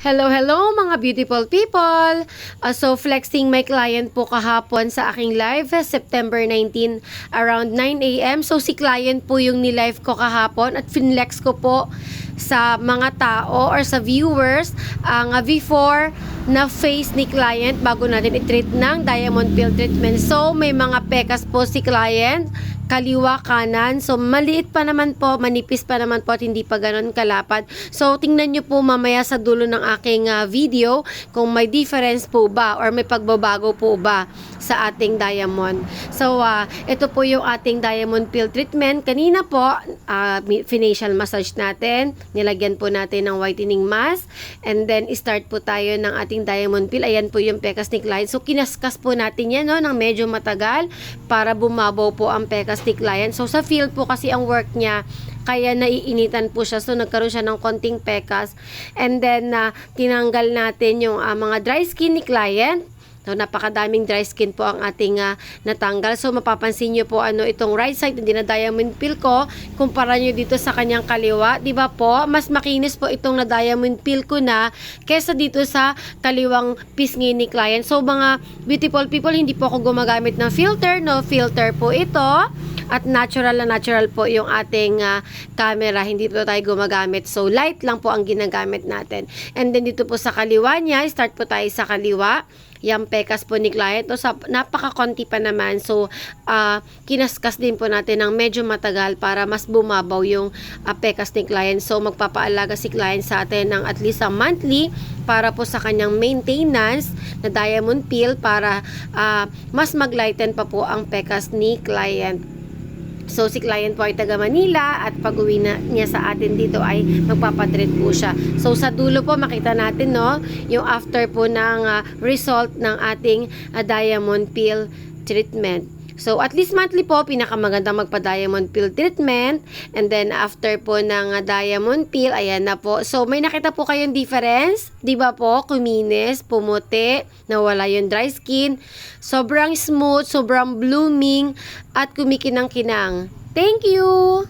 Hello mga beautiful people! So flexing my client po kahapon sa aking live, September 19 around 9 a.m. So si client po yung ni-live ko kahapon at finlex ko po sa mga tao or sa viewers ang before na face ni client bago natin i-treat ng diamond peel treatment. So may mga pekas po si client, kaliwa, kanan. So, maliit pa naman po, manipis pa naman po at hindi pa ganun kalapad. So, tingnan nyo po mamaya sa dulo ng aking video kung may difference po ba or may pagbabago po ba sa ating diamond. So, ito po yung ating diamond peel treatment. Kanina po, facial massage natin. Nilagyan po natin ng whitening mask. And then, start po tayo ng ating diamond peel. Ayan po yung pekas ni client. So, kinaskas po natin yan no, ng medyo matagal para bumabaw po ang pekas ni client. So, sa field po kasi ang work niya, kaya naiinitan po siya. So, nagkaroon siya ng konting pekas. And then, tinanggal natin yung mga dry skin ni client. So, napakadaming dry skin po ang ating natanggal. So, mapapansin nyo po itong right side na diamond peel ko. Kumpara nyo dito sa kanyang kaliwa. Diba po? Mas makinis po itong na diamond peel ko na kesa dito sa kaliwang pisngi ni client. So, mga beautiful people, hindi po ako gumagamit ng filter. No filter po ito. At natural na natural po yung ating camera. Hindi po tayo gumagamit. So, light lang po ang ginagamit natin. And then, dito po sa kaliwa niya, start po tayo sa kaliwa. Yung pekas po ni client. So, napaka-konti pa naman. So, kinaskas din po natin ng medyo matagal para mas bumabaw yung pekas ni client. So, magpapaalaga si client sa atin ng at least monthly para po sa kanyang maintenance na diamond peel para mas maglighten pa po ang pekas ni client. So, si client po ay taga Manila at pag uwi na niya sa atin dito ay magpapadread po siya. So, sa dulo po makita natin no, yung after po ng result ng ating diamond peel treatment. So, at least monthly po, pinakamaganda magpa-diamond peel treatment. And then, after po ng diamond peel, ayan na po. So, may nakita po kayong difference? Diba po? Kuminis, pumuti, nawala yung dry skin. Sobrang smooth, sobrang blooming, at kumikinang-kinang. Thank you!